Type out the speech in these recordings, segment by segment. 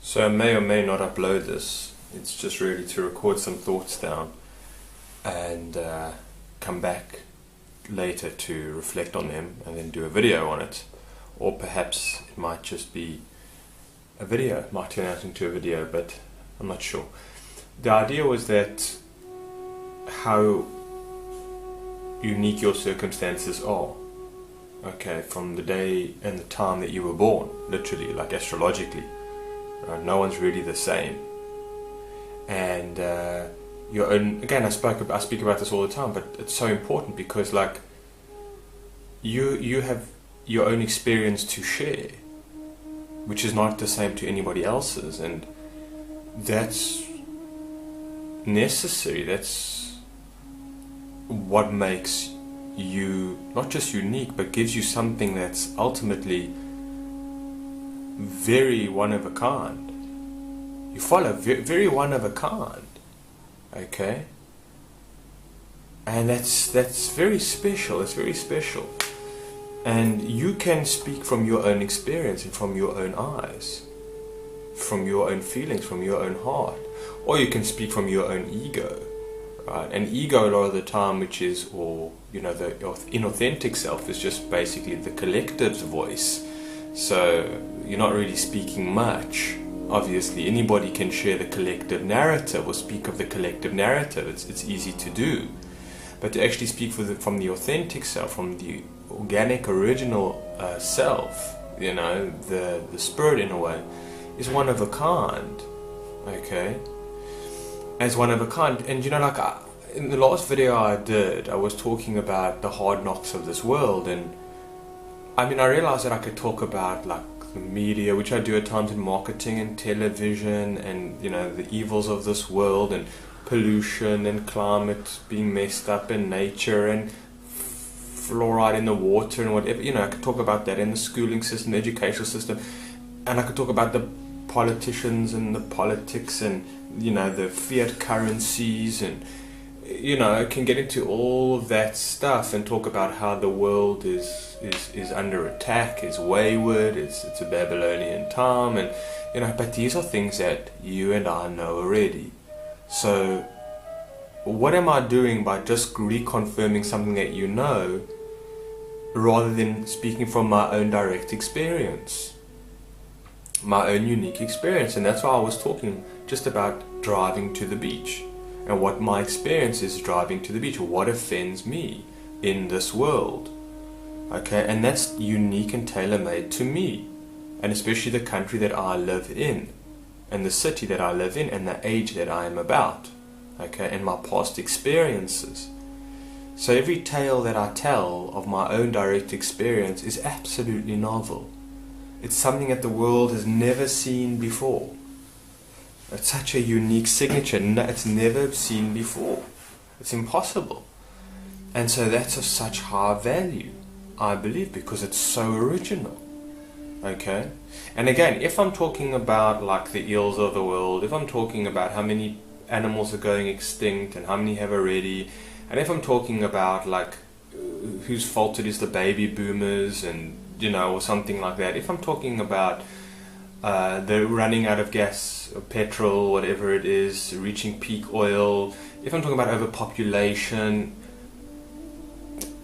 So I may or may not upload this. It's just really to record some thoughts down and come back later to reflect on them and then do a video on it. Or perhaps it might just be a video. It might turn out into a video, but I'm not sure. The idea was that how unique your circumstances are. Okay, from the day and the time that you were born, literally, like astrologically. No one's really the same. And your own, again, I speak about this all the time, but it's so important because like you have your own experience to share, which is not the same to anybody else's, and that's necessary. That's what makes you not just unique, but gives you something that's ultimately very one of a kind. You follow very one of a kind, okay? And that's very special. It's very special, and you can speak from your own experience and from your own eyes, from your own feelings, from your own heart, or you can speak from your own ego, right? And ego, a lot of the time, which is, or you know, the inauthentic self, is just basically the collective's voice. So you're not really speaking much. Obviously, anybody can share the collective narrative or speak of the collective narrative. It's easy to do. But to actually speak from the authentic self, from the organic, original self, you know, the spirit in a way, is one of a kind. Okay? As one of a kind. And you know, like in the last video I did, I was talking about the hard knocks of this world, and I mean, I realized that I could talk about like the media, which I do at times in marketing and television, and you know, the evils of this world, and pollution and climate being messed up, and nature and fluoride in the water and whatever. You know, I could talk about that in the schooling system, the educational system, and I could talk about the politicians and the politics and, you know, the fiat currencies, and you know, I can get into all of that stuff and talk about how the world is under attack, is wayward, it's a Babylonian time, and you know, but these are things that you and I know already. So what am I doing by just reconfirming something that you know, rather than speaking from my own direct experience, my own unique experience? And that's why I was talking just about driving to the beach, and what my experience is driving to the beach, what offends me in this world. Okay, and that's unique and tailor-made to me, and especially the country that I live in, and the city that I live in, and the age that I am about, okay, and my past experiences. So every tale that I tell of my own direct experience is absolutely novel. It's something that the world has never seen before. It's such a unique signature. It's never seen before. It's impossible. And so that's of such high value, I believe, because it's so original. Okay? And again, if I'm talking about like the eels of the world, if I'm talking about how many animals are going extinct and how many have already, and if I'm talking about like whose fault it is, the baby boomers, and you know, or something like that, if I'm talking about the running out of gas or petrol, whatever it is, reaching peak oil, if I'm talking about overpopulation,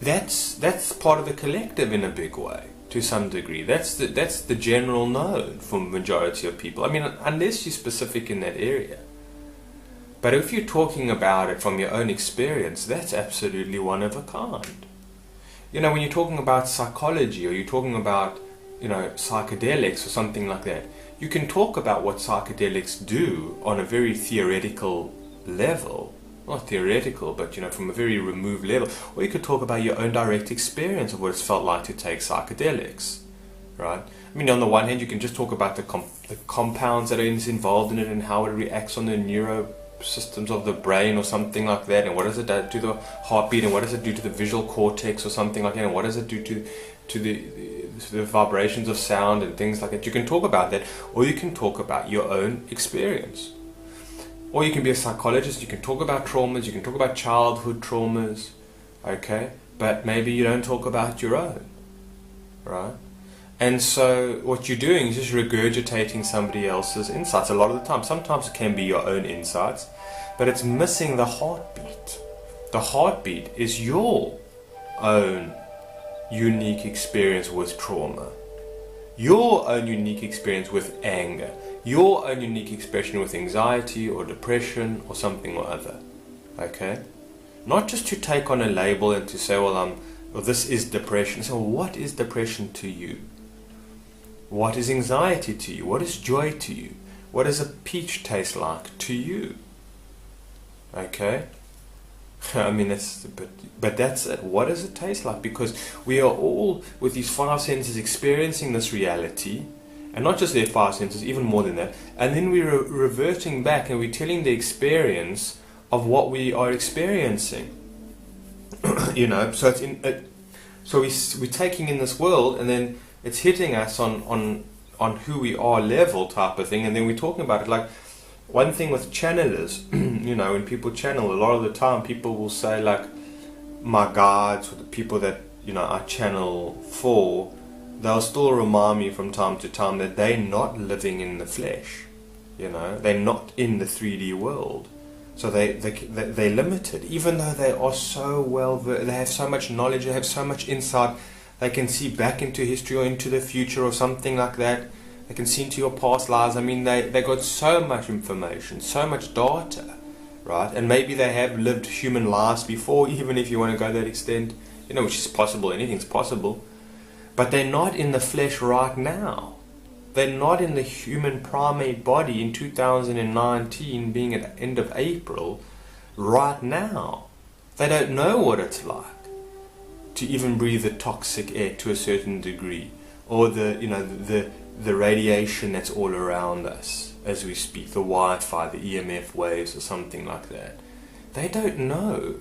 that's part of the collective in a big way, to some degree. That's the general known for majority of people. I mean, unless you're specific in that area. But if you're talking about it from your own experience, that's absolutely one of a kind. You know, when you're talking about psychology, or you're talking about, you know, psychedelics or something like that, you can talk about what psychedelics do on a very theoretical level. Not theoretical, but you know, from a very removed level. Or you could talk about your own direct experience of what it's felt like to take psychedelics, right? I mean, on the one hand, you can just talk about the compounds that are involved in it, and how it reacts on the neuro systems of the brain or something like that, and what does it do to the heartbeat, and what does it do to the visual cortex or something like that, and what does it do to the vibrations of sound and things like that. You can talk about that, or you can talk about your own experience, or you can be a psychologist. You can talk about traumas, you can talk about childhood traumas, okay, but maybe you don't talk about your own, right? And so what you're doing is just regurgitating somebody else's insights a lot of the time. Sometimes it can be your own insights, but it's missing the heartbeat. The heartbeat is your own unique experience with trauma, your own unique experience with anger, your own unique expression with anxiety or depression or something or other. Okay? Not just to take on a label and to say, well, this is depression. So what is depression to you? What is anxiety to you? What is joy to you? What does a peach taste like to you? Okay? I mean, but that's it. What does it taste like? Because we are all, with these five senses, experiencing this reality, and not just their five senses, even more than that. And then we're reverting back and we're telling the experience of what we are experiencing. You know, so we're taking in this world, and then it's hitting us on who we are level type of thing, and then we're talking about it like. One thing with channelers, you know, when people channel, a lot of the time people will say like, my guides or the people that, you know, I channel for, they'll still remind me from time to time that they're not living in the flesh, you know, they're not in the 3D world. So they're limited, even though they are so well, they have so much knowledge, they have so much insight, they can see back into history or into the future or something like that. They can see into your past lives. I mean, they got so much information, so much data, right? And maybe they have lived human lives before, even if you want to go that extent, you know, which is possible. Anything's possible. But they're not in the flesh right now. They're not in the human primate body in 2019, being at the end of April, right now. They don't know what it's like to even breathe the toxic air to a certain degree, or the radiation that's all around us as we speak, the Wi-Fi, the EMF waves or something like that. They don't know,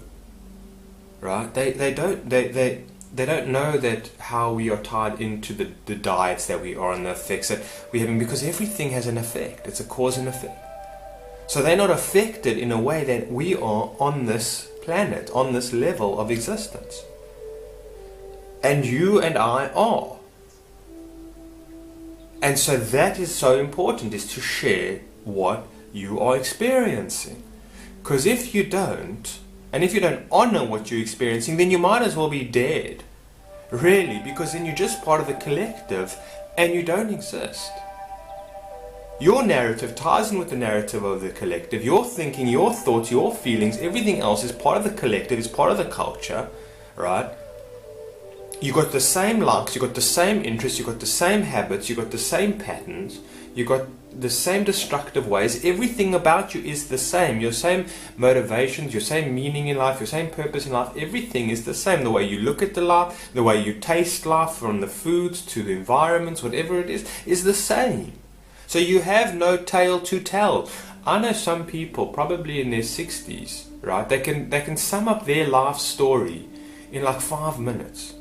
right? They don't know that how we are tied into the diets that we are and the effects that we're having, because everything has an effect. It's a cause and effect. So they're not affected in a way that we are on this planet, on this level of existence. And you and I are. And so that is so important, is to share what you are experiencing. Because if you don't, and if you don't honor what you're experiencing, then you might as well be dead. Really, because then you're just part of the collective and you don't exist. Your narrative ties in with the narrative of the collective. Your thinking, your thoughts, your feelings, everything else is part of the collective, is part of the culture, right? You got the same likes, you got the same interests, you got the same habits, you got the same patterns, you got the same destructive ways. Everything about you is the same. Your same motivations, your same meaning in life, your same purpose in life, everything is the same. The way you look at the life, the way you taste life, from the foods to the environments, whatever it is the same. So you have no tale to tell. I know some people, probably in their 60s, right? They can sum up their life story in like 5 minutes.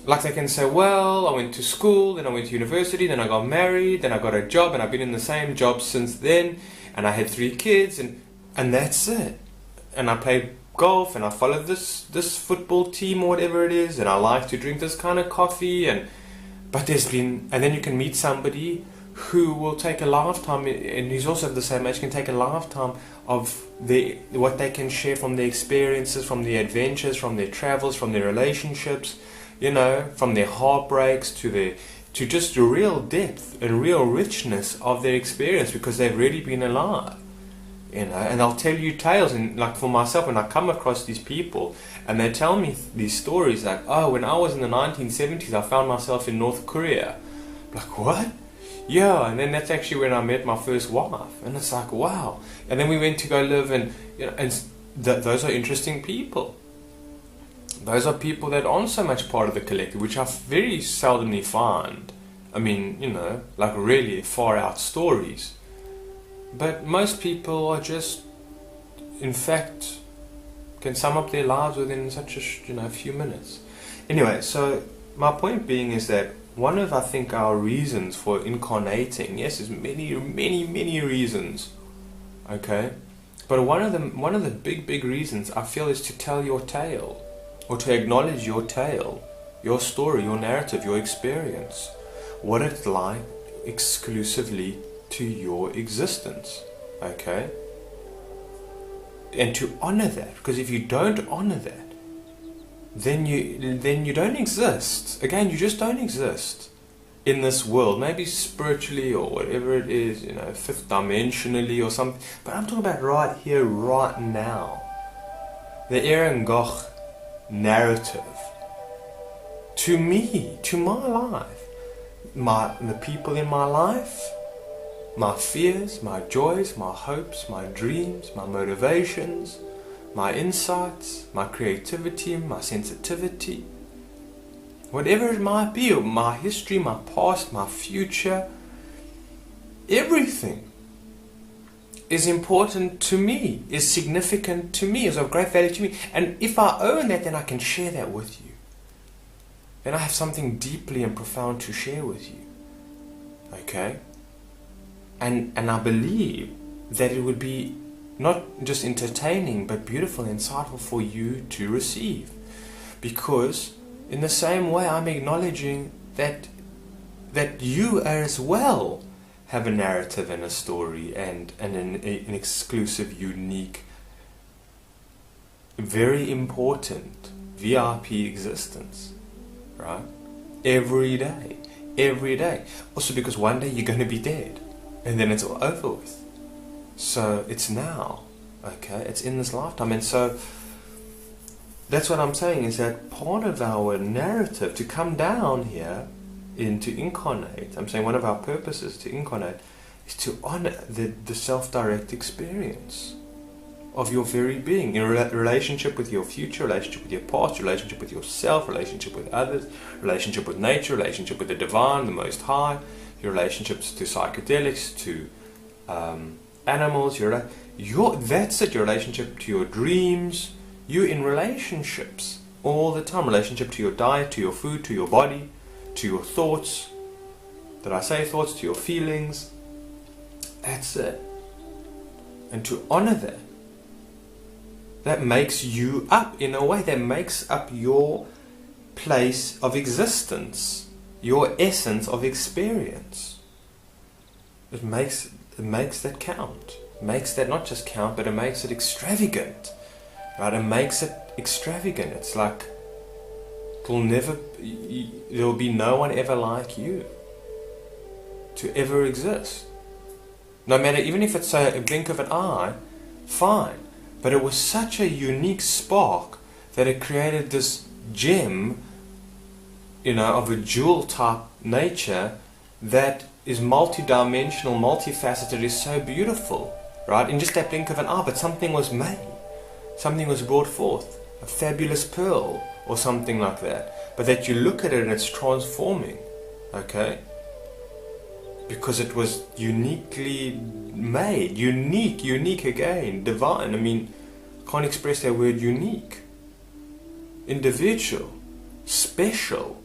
Like they can say, well, I went to school, then I went to university, then I got married, then I got a job, and I've been in the same job since then, and I had 3 kids, and that's it. And I played golf, and I followed this football team or whatever it is, and I like to drink this kind of coffee, and then you can meet somebody who will take a lifetime, and who's also of the same age, can take a lifetime of what they can share from their experiences, from their adventures, from their travels, from their relationships, you know, from their heartbreaks to just the real depth and real richness of their experience, because they've really been alive, you know. And I'll tell you tales, and like for myself, when I come across these people and they tell me these stories, like, oh, when I was in the 1970s, I found myself in North Korea. Like, what? Yeah, and then that's actually when I met my first wife, and it's like, wow. And then we went to go live, and you know, and those are interesting people. Those are people that aren't so much part of the collective, which I very seldomly find. I mean, you know, like really far out stories. But most people are just, in fact, can sum up their lives within such a few minutes. Anyway, so my point being is that one of, I think, our reasons for incarnating, yes, there's many reasons, okay? But one of the big reasons I feel is to tell your tale, or to acknowledge your tale, your story, your narrative, your experience, what it's like exclusively to your existence, okay? And to honor that, because if you don't honor that, then you don't exist. Again, you just don't exist in this world. Maybe spiritually or whatever it is, you know, fifth dimensionally or something. But I'm talking about right here, right now. The Aaron Goch narrative. To me, to my life, the people in my life, my fears, my joys, my hopes, my dreams, my motivations, my insights, my creativity, my sensitivity, whatever it might be, my history, my past, my future, everything is important to me, is significant to me, is of great value to me. And if I own that, then I can share that with you. Then I have something deeply and profound to share with you. Okay? And I believe that it would be not just entertaining, but beautiful and insightful for you to receive. Because in the same way, I'm acknowledging that you as well have a narrative and a story and an exclusive, unique, very important VIP existence, right? Every day. Also because one day you're going to be dead, and then it's all over with. So it's now, okay? It's in this lifetime. And so that's what I'm saying, is that part of our narrative to come down here to incarnate, I'm saying one of our purposes to incarnate is to honor the self-direct experience of your very being, in relationship with your future, relationship with your past, relationship with yourself, relationship with others, relationship with nature, relationship with the divine, the Most High, your relationships to psychedelics, to animals, that's it, your relationship to your dreams. You're in relationships all the time. Relationship to your diet, to your food, to your body, to your thoughts. Did I say thoughts? To your feelings. That's it. And to honor that makes you up in a way. That makes up your place of existence, your essence of experience. It makes that count. It makes that not just count, but it makes it extravagant. Right? It makes it extravagant. It's like there will be no one ever like you to ever exist. No matter, even if it's a blink of an eye, fine. But it was such a unique spark that it created this gem, of a jewel type nature that is multi-dimensional, multifaceted, is so beautiful, right? In just that blink of an eye, but something was made. Something was brought forth, a fabulous pearl or something like that. But that you look at it and it's transforming, okay? Because it was uniquely made, unique again, divine. I mean, can't express that word unique. Individual, special,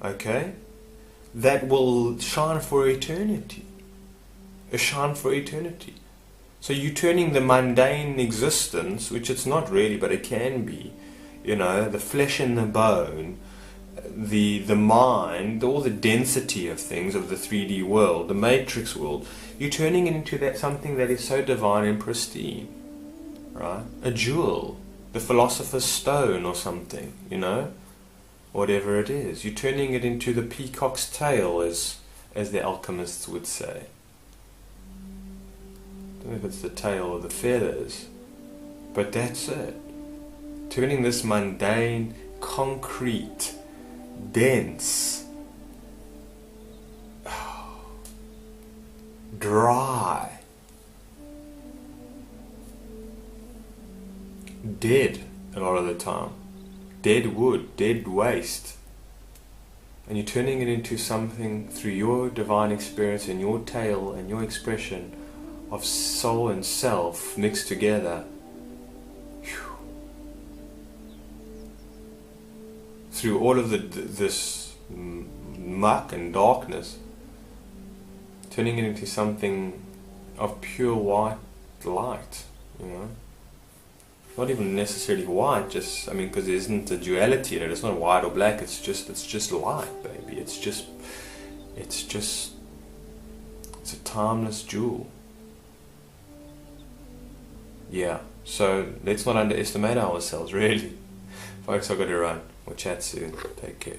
okay? That will shine for eternity. A shine for eternity. So you're turning the mundane existence, which it's not really, but it can be, the flesh and the bone, the mind, all the density of things, of the 3D world, the matrix world, you're turning it into something that is so divine and pristine, right? A jewel, the philosopher's stone or something, whatever it is. You're turning it into the peacock's tail, as the alchemists would say. I don't know if it's the tail or the feathers, but that's it. Turning this mundane, concrete, dense, dry, dead a lot of the time, dead wood, dead waste, and you're turning it into something through your divine experience and your tale and your expression of soul and self mixed together. Through all of this muck and darkness, turning it into something of pure white light, not even necessarily white. Just, I mean, because there isn't a duality in it. It's not white or black. It's just light, baby. It's a timeless jewel. Yeah. So let's not underestimate ourselves, really. Folks, I've got to run. We'll chat soon. Take care.